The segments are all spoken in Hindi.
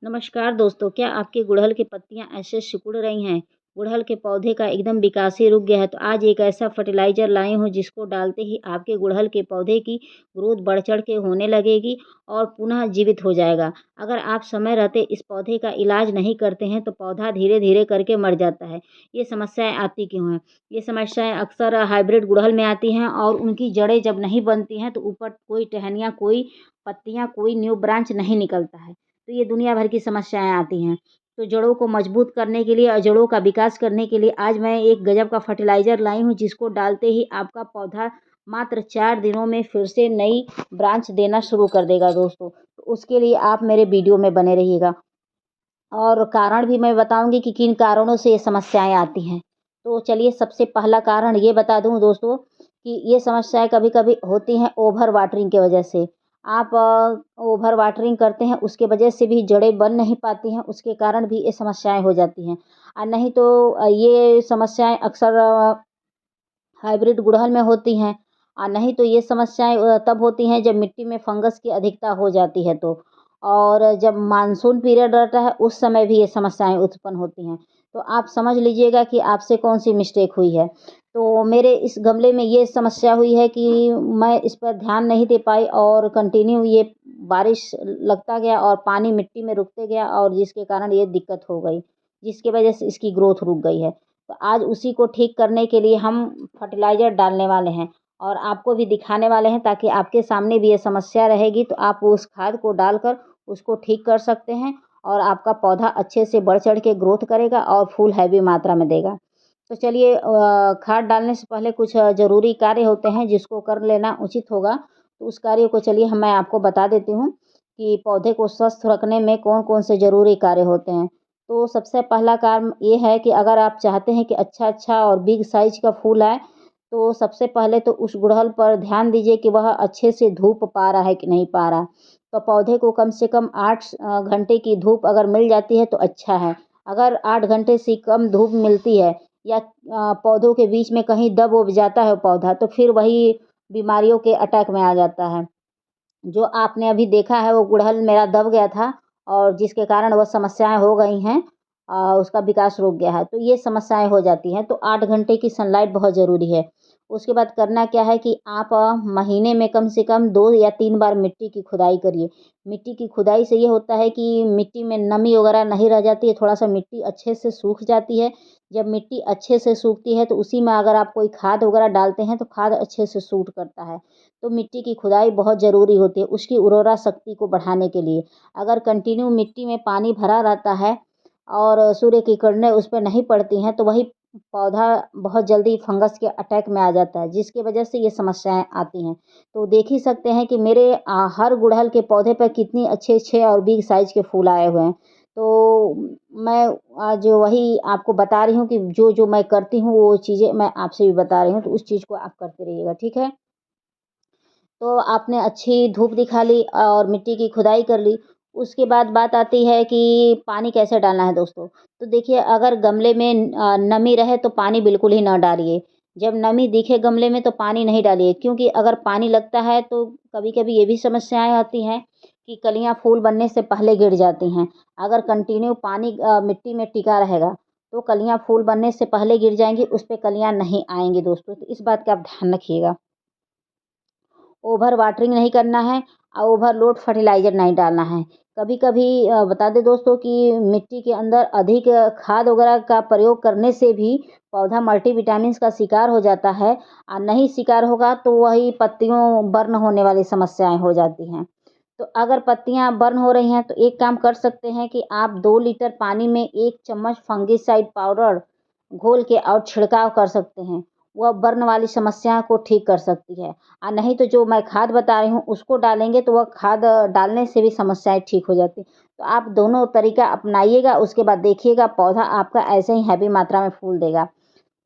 नमस्कार दोस्तों, क्या आपके गुड़हल की पत्तियां ऐसे सिकुड़ रही हैं? गुड़हल के पौधे का एकदम विकास ही रुक गया है, तो आज एक ऐसा फर्टिलाइज़र लाई हूँ जिसको डालते ही आपके गुड़हल के पौधे की ग्रोथ बढ़-चढ़ के होने लगेगी और पुनः जीवित हो जाएगा। अगर आप समय रहते इस पौधे का इलाज नहीं करते हैं, तो पौधा धीरे-धीरे करके मर जाता है। ये समस्याएँ आती क्यों हैं? ये समस्याएँ अक्सर हाइब्रिड गुड़हल में आती हैं और उनकी जड़ें जब नहीं बनती हैं, तो ऊपर कोई टहनियाँ, कोई पत्तियाँ, कोई न्यू ब्रांच नहीं निकलता है। तो ये दुनिया भर की समस्याएँ आती हैं। तो जड़ों को मजबूत करने के लिए और जड़ों का विकास करने के लिए आज मैं एक गज़ब का फर्टिलाइज़र लाई हूँ जिसको डालते ही आपका पौधा मात्र 4 दिनों में फिर से नई ब्रांच देना शुरू कर देगा दोस्तों। तो उसके लिए आप मेरे वीडियो में बने रहिएगा। और कारण भी मैं बताऊँगी कि किन कारणों से ये समस्याएँ आती हैं। तो चलिए सबसे पहला कारण ये बता दूँ दोस्तों कि ये समस्याएँ कभी-कभी होती हैं ओवर वाटरिंग की वजह से। आप ओवर वाटरिंग करते हैं उसके वजह से भी जड़ें बन नहीं पाती हैं, उसके कारण भी ये समस्याएँ हो जाती हैं। नहीं तो ये समस्याएँ अक्सर हाइब्रिड गुड़हल में होती हैं नहीं तो ये समस्याएँ तब होती हैं जब मिट्टी में फंगस की अधिकता हो जाती है तो। और जब मानसून पीरियड रहता है उस समय भी ये समस्याएँ उत्पन्न होती हैं। तो आप समझ लीजिएगा कि आपसे कौन-सी मिस्टेक हुई है। तो मेरे इस गमले में ये समस्या हुई है कि मैं इस पर ध्यान नहीं दे पाई और कंटिन्यू ये बारिश लगता गया और पानी मिट्टी में रुकते गया और जिसके कारण ये दिक्कत हो गई, जिसकी वजह से इसकी ग्रोथ रुक गई है। तो आज उसी को ठीक करने के लिए हम फर्टिलाइज़र डालने वाले हैं और आपको भी दिखाने वाले हैं ताकि आपके सामने भी ये समस्या रहेगी तो आप उस खाद को डालकर उसको ठीक कर सकते हैं और आपका पौधा अच्छे से बढ़-चढ़ के ग्रोथ करेगा और फूल हैवी मात्रा में देगा। तो चलिए खाद डालने से पहले कुछ ज़रूरी कार्य होते हैं जिसको कर लेना उचित होगा। तो उस कार्य को चलिए मैं आपको बता देती हूँ कि पौधे को स्वस्थ रखने में कौन-कौन से ज़रूरी कार्य होते हैं। तो सबसे पहला काम ये है कि अगर आप चाहते हैं कि अच्छा-अच्छा और बिग साइज़ का फूल आए, तो सबसे पहले तो उस गुड़हल पर ध्यान दीजिए कि वह अच्छे से धूप पा रहा है कि नहीं पा रहा। तो पौधे को कम से कम 8 घंटे की धूप अगर मिल जाती है तो अच्छा है। अगर 8 घंटे से कम धूप मिलती है या पौधों के बीच में कहीं दब-उब जाता है पौधा, तो फिर वही बीमारियों के अटैक में आ जाता है। जो आपने अभी देखा है वो गुड़हल मेरा दब गया था और जिसके कारण वो समस्याएँ हो गई हैं उसका विकास रुक गया है। तो ये समस्याएँ हो जाती हैं, तो 8 घंटे की सनलाइट बहुत ज़रूरी है। उसके बाद करना क्या है कि आप महीने में कम से कम 2 या 3 बार मिट्टी की खुदाई करिए। मिट्टी की खुदाई से ये होता है कि मिट्टी में नमी वगैरह नहीं रह जाती है, थोड़ा-सा मिट्टी अच्छे से सूख जाती है। जब मिट्टी अच्छे से सूखती है तो उसी में अगर आप कोई खाद वगैरह डालते हैं तो खाद अच्छे से सूट करता है। तो मिट्टी की खुदाई बहुत ज़रूरी होती है उसकी उर्वरा शक्ति को बढ़ाने के लिए। अगर कंटिन्यू मिट्टी में पानी भरा रहता है और सूर्य की किरणें उस पे नहीं पड़ती हैं, तो वही पौधा बहुत जल्दी फंगस के अटैक में आ जाता है, जिसकी वजह से ये समस्याएँ आती हैं। तो देख ही सकते हैं कि मेरे हर गुड़हल के पौधे पे कितनी अच्छे-अच्छे और बिग साइज़ के फूल आए हुए हैं। तो मैं आज वही आपको बता रही हूँ कि जो-जो मैं करती हूँ, वो चीज़ें मैं आपसे भी बता रही हूँ, तो उस चीज़ को आप करते रहिएगा, ठीक है? तो आपने अच्छी धूप दिखा ली और मिट्टी की खुदाई कर ली। उसके बाद बात आती है कि पानी कैसे डालना है दोस्तों। तो देखिए अगर गमले में नमी रहे तो पानी बिल्कुल ही ना डालिए। जब नमी दिखे गमले में तो पानी नहीं डालिए क्योंकि अगर पानी लगता है तो कभी-कभी ये भी समस्याएँ आती हैं कि कलियाँ फूल बनने से पहले गिर जाती हैं। अगर कंटिन्यू पानी मिट्टी में टिका रहेगा तो कलियाँ फूल बनने से पहले गिर जाएँगी, उस पे कलियाँ नहीं आएँगी दोस्तों। तो इस बात का आप ध्यान रखिएगा। ओवर वाटरिंग नहीं करना है और ओवरलोड फर्टिलाइज़र नहीं डालना है। कभी-कभी बता दें दोस्तों कि मिट्टी के अंदर अधिक खाद वगैरह का प्रयोग करने से भी पौधा मल्टीविटामिन्स का शिकार हो जाता है नहीं शिकार होगा तो वही पत्तियों बर्न होने वाली समस्याएँ हो जाती हैं। तो अगर पत्तियाँ बर्न हो रही हैं तो एक काम कर सकते हैं कि आप 2 लीटर पानी में 1 चम्मच फंगिसाइड पाउडर घोल के और छिड़काव कर सकते हैं। वह बर्न वाली समस्या को ठीक कर सकती है। नहीं तो जो मैं खाद बता रही हूँ उसको डालेंगे तो वह खाद डालने से भी समस्याएँ ठीक हो जाती हैं। तो आप दोनों तरीका अपनाइएगा उसके बाद देखिएगा पौधा आपका ऐसे ही हैवी मात्रा में फूल देगा।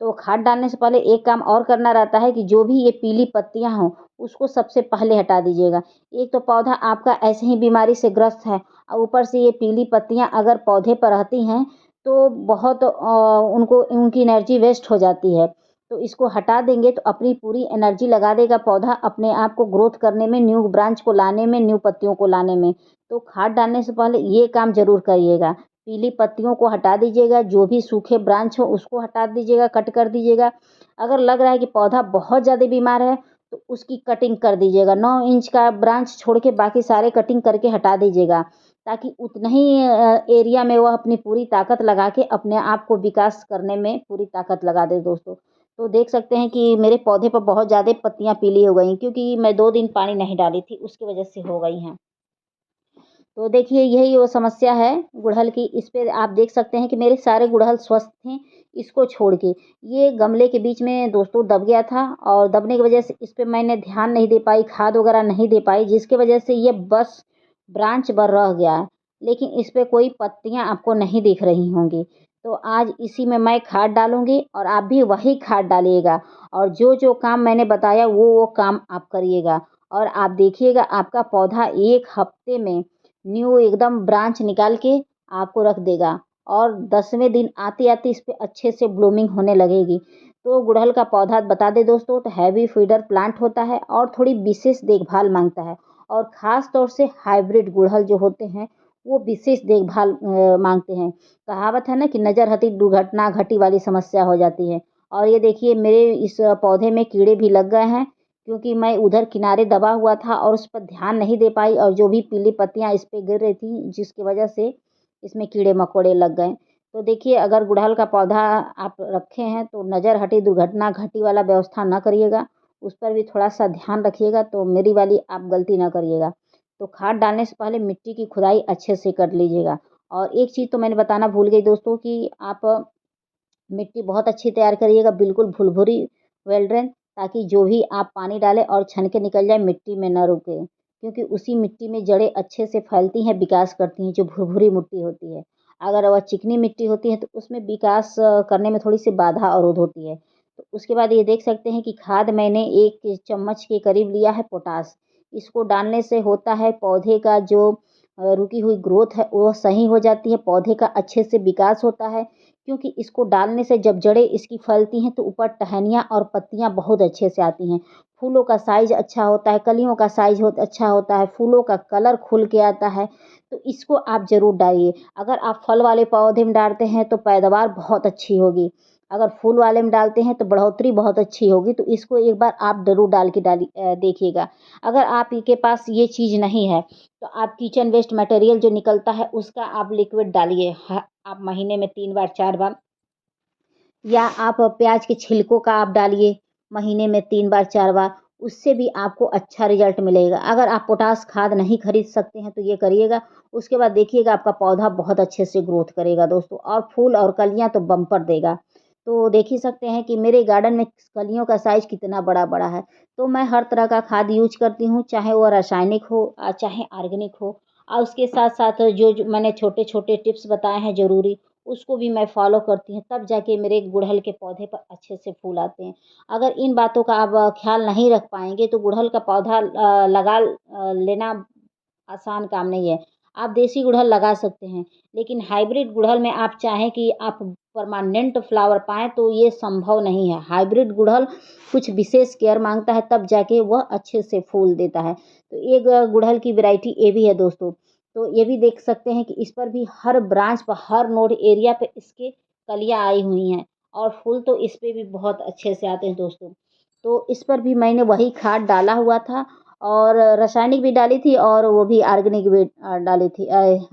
तो खाद डालने से पहले एक काम और करना रहता है कि जो भी ये पीली पत्तियाँ हों, उसको सबसे पहले हटा दीजिएगा। एक तो पौधा आपका ऐसे ही बीमारी से ग्रस्त है और ऊपर से ये पीली पत्तियाँ अगर पौधे पर रहती हैं, तो बहुत उनको उनकी एनर्जी वेस्ट हो जाती है। तो इसको हटा देंगे तो अपनी पूरी एनर्जी लगा देगा पौधा अपने आप को ग्रोथ करने में, न्यू ब्रांच को लाने में, न्यू पत्तियों को लाने में। तो खाद डालने से पहले ये काम ज़रूर करिएगा। पीली पत्तियों को हटा दीजिएगा, जो भी सूखे ब्रांच हो उसको हटा दीजिएगा, कट कर दीजिएगा। अगर लग रहा है कि पौधा बहुत ज़्यादा बीमार है तो उसकी कटिंग कर दीजिएगा। 9 इंच का ब्रांच छोड़ के बाकी सारे कटिंग करके हटा दीजिएगा, ताकि उतना ही एरिया में वह अपनी पूरी ताकत लगा के अपने आप को विकास करने में पूरी ताकत लगा दे दोस्तों। तो देख सकते हैं कि मेरे पौधे पर बहुत ज़्यादा पत्तियाँ पीली हो गई, क्योंकि मैं 2 दिन पानी नहीं डाली थी, उसकी वजह से हो गई हैं। तो देखिए यही वो समस्या है गुड़हल की। इस पे आप देख सकते हैं कि मेरे सारे गुड़हल स्वस्थ थे, इसको छोड़ के। ये गमले के बीच में दोस्तों दब गया था, और दबने की वजह से इस पे मैंने ध्यान नहीं दे पाई, खाद वगैरह नहीं दे पाई, जिसकी वजह से ये बस ब्रांच भर रह गया है। लेकिन इस पे कोई पत्तियाँ आपको नहीं दिख रही होंगी। तो आज इसी में मैं खाद डालूँगी और आप भी वही खाद डालिएगा, और जो काम मैंने बताया वो काम आप करिएगा। और आप देखिएगा आपका पौधा 1 हफ्ते में न्यू एकदम ब्रांच निकाल के आपको रख देगा, और 10वें दिन आते-आते इस पे अच्छे से ब्लूमिंग होने लगेगी। तो गुड़हल का पौधा बता दें दोस्तों, तो हैवी फीडर प्लांट होता है और थोड़ी विशेष देखभाल माँगता है, और ख़ास तौर से हाइब्रिड गुड़हल जो होते हैं, वो विशेष देखभाल माँगते हैं। कहावत है ना कि नज़र हटी दुर्घटना घटी वाली समस्या हो जाती है। और ये देखिए मेरे इस पौधे में कीड़े भी लग गए हैं, क्योंकि मैं उधर किनारे दबा हुआ था और उस पर ध्यान नहीं दे पाई, और जो भी पीली पत्तियाँ इस पे गिर रही थी, जिसकी वजह से इसमें कीड़े-मकोड़े लग गए। तो देखिए अगर गुड़हल का पौधा आप रखे हैं तो नज़र हटी दुर्घटना घटी वाला व्यवस्था ना करिएगा, उस पर भी थोड़ा-सा ध्यान रखिएगा, तो मेरी वाली आप गलती ना करिएगा। तो खाद डालने से पहले मिट्टी की खुदाई अच्छे से कर लीजिएगा। और एक चीज़ तो मैंने बताना भूल गई दोस्तों, कि आप मिट्टी बहुत अच्छी तैयार करिएगा, बिल्कुल भुरभुरी वेल ड्रेन, ताकि जो भी आप पानी डालें और छनके निकल जाए, मिट्टी में ना रुके। क्योंकि उसी मिट्टी में जड़ें अच्छे से फैलती हैं, विकास करती हैं, जो भुरभुरी मिट्टी होती है। अगर वह चिकनी मिट्टी होती है तो उसमें विकास करने में थोड़ी-सी बाधा अवरोध होती है। तो उसके बाद ये देख सकते हैं कि खाद मैंने 1 चम्मच के करीब लिया है पोटाश। इसको डालने से होता है पौधे का जो रुकी हुई ग्रोथ है वो सही हो जाती है, पौधे का अच्छे से विकास होता है। क्योंकि इसको डालने से जब जड़ें इसकी फैलती हैं तो ऊपर टहनियाँ और पत्तियाँ बहुत अच्छे से आती हैं। फूलों का साइज़ अच्छा होता है, कलियों का साइज़ अच्छा होता है, फूलों का कलर खुल के आता है। तो इसको आप ज़रूर डालिए। अगर आप फल वाले पौधे में डालते हैं तो पैदावार बहुत अच्छी होगी। अगर फूल वाले में डालते हैं तो बढ़ोतरी बहुत अच्छी होगी। तो इसको एक बार आप ज़रूर डाल के देखिएगा। अगर आप ही के पास ये चीज़ नहीं है तो आप किचन वेस्ट मटेरियल जो निकलता है उसका आप लिक्विड डालिए। आप महीने में 3 बार 4 बार, या आप प्याज के छिलकों का आप डालिए महीने में 3 बार 4 बार, उससे भी आपको अच्छा रिजल्ट मिलेगा। अगर आप पोटाश खाद नहीं खरीद सकते हैं तो ये करिएगा। उसके बाद देखिएगा आपका पौधा बहुत अच्छे से ग्रोथ करेगा दोस्तों, और फूल और कलियाँ तो बम्पर देगा। तो देख ही सकते हैं कि मेरे गार्डन में कलियों का साइज़ कितना बड़ा-बड़ा है। तो मैं हर तरह का खाद यूज़ करती हूँ, चाहे वो रासायनिक हो चाहे ऑर्गेनिक हो। और उसके साथ-साथ जो मैंने छोटे-छोटे टिप्स बताए हैं ज़रूरी, उसको भी मैं फ़ॉलो करती हूँ, तब जाके मेरे गुड़हल के पौधे पर अच्छे से फूल आते हैं। अगर इन बातों का आप ख़्याल नहीं रख पाएँगे तो गुड़हल का पौधा लेना आसान काम नहीं है। आप देसी गुड़हल लगा सकते हैं, लेकिन हाइब्रिड गुड़हल में आप चाहें कि आप परमानेंट फ्लावर पाएँ तो ये संभव नहीं है। हाइब्रिड गुड़हल कुछ विशेष केयर माँगता है, तब जाके वह अच्छे से फूल देता है। तो एक गुड़हल की वैरायटी ये भी है दोस्तों। तो ये भी देख सकते हैं कि इस पर भी हर ब्रांच पर, हर नोड एरिया पे इसके कलियाँ आई हुई हैं, और फूल तो इस पे भी बहुत अच्छे से आते हैं दोस्तों। तो इस पर भी मैंने वही खाद डाला हुआ था, और रासायनिक भी डाली थी और वो भी ऑर्गेनिक भी डाली थी।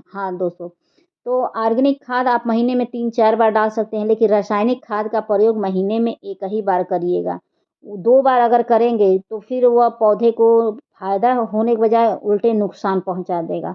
हाँ दोस्तों, तो ऑर्गेनिक खाद आप महीने में 3-4 बार डाल सकते हैं, लेकिन रासायनिक खाद का प्रयोग महीने में 1 ही बार करिएगा। 2 बार अगर करेंगे तो फिर वह पौधे को फ़ायदा होने के बजाय उल्टे नुकसान पहुँचा देगा।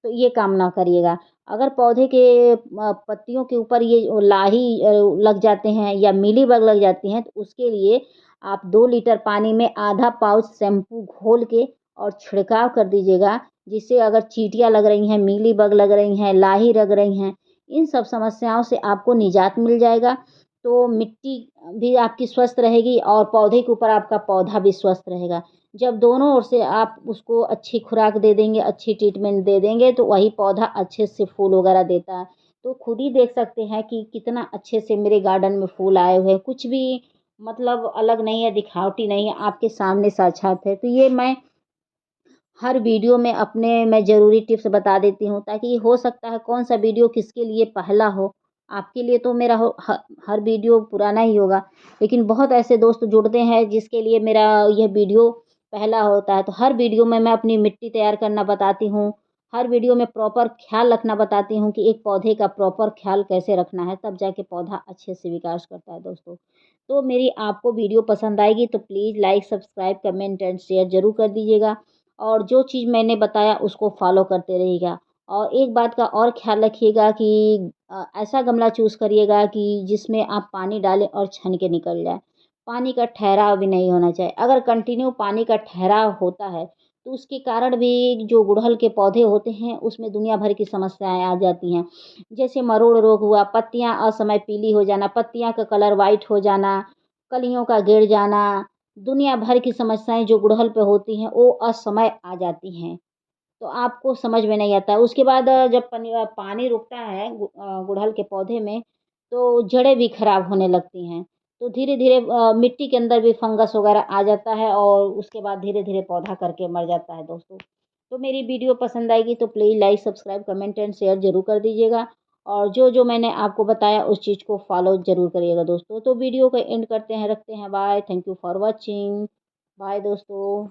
तो ये काम ना करिएगा। अगर पौधे के पत्तियों के ऊपर ये लाही लग जाते हैं या मीलीबग लग जाती हैं, तो उसके लिए आप 2 लीटर पानी में आधा पाउच शैम्पू घोल के और छिड़काव कर दीजिएगा। जिससे अगर चींटियाँ लग रही हैं, मीलीबग लग रही हैं, लाही लग रही हैं, इन सब समस्याओं से आपको निजात मिल जाएगा। तो मिट्टी भी आपकी स्वस्थ रहेगी और पौधे के ऊपर आपका पौधा भी स्वस्थ रहेगा। जब दोनों ओर से आप उसको अच्छी खुराक दे देंगे, अच्छी ट्रीटमेंट दे देंगे, तो वही पौधा अच्छे से फूल वगैरह देता है। तो खुद ही देख सकते हैं कि कितना अच्छे से मेरे गार्डन में फूल आए हुए हैं। कुछ भी मतलब अलग नहीं है, दिखावटी नहीं है, आपके सामने साक्षात है। तो ये हर वीडियो में मैं ज़रूरी टिप्स बता देती हूँ, ताकि हो सकता है कौन-सा वीडियो किसके लिए पहला हो। आपके लिए तो मेरा हो ह हर वीडियो पुराना ही होगा, लेकिन बहुत ऐसे दोस्त जुड़ते हैं जिसके लिए मेरा यह वीडियो पहला होता है। तो हर वीडियो में मैं अपनी मिट्टी तैयार करना बताती हूँ, हर वीडियो में प्रॉपर ख़्याल रखना बताती हूँ कि एक पौधे का प्रॉपर ख़्याल कैसे रखना है, तब जाके पौधा अच्छे से विकास करता है दोस्तों। तो मेरी आपको वीडियो पसंद आएगी तो please like, subscribe, comment and share ज़रूर कर दीजिएगा। और जो चीज़ मैंने बताया उसको फ़ॉलो करते रहिएगा। और एक बात का और ख़्याल रखिएगा कि ऐसा गमला चूज़ करिएगा कि जिसमें आप पानी डालें और छन के निकल जाए। पानी का ठहराव भी नहीं होना चाहिए। अगर कंटिन्यू पानी का ठहराव होता है, तो उसके कारण भी जो गुड़हल के पौधे होते हैं, उसमें दुनिया भर की समस्याएँ आ जाती हैं। जैसे मरोड़ रोग हुआ, पत्तियाँ असमय पीली हो जाना, पत्तियाँ का कलर वाइट हो जाना, कलियों का गिर जाना, दुनिया भर की समस्याएँ जो गुड़हल पे होती हैं, वो असमय आ जाती हैं। तो आपको समझ में नहीं आता है। उसके बाद जब पानी रुकता है गुड़हल के पौधे में, तो जड़ें भी खराब होने लगती हैं। तो धीरे-धीरे मिट्टी के अंदर भी फंगस वगैरह आ जाता है और उसके बाद धीरे-धीरे पौधा करके मर जाता है दोस्तों। तो मेरी वीडियो पसंद आएगी तो please like, subscribe, comment and share ज़रूर कर दीजिएगा। और जो-जो मैंने आपको बताया उस चीज़ को फ़ॉलो ज़रूर करिएगा दोस्तों। तो वीडियो को एंड करते हैं, रखते हैं। Bye, thank you for watching. Bye दोस्तों।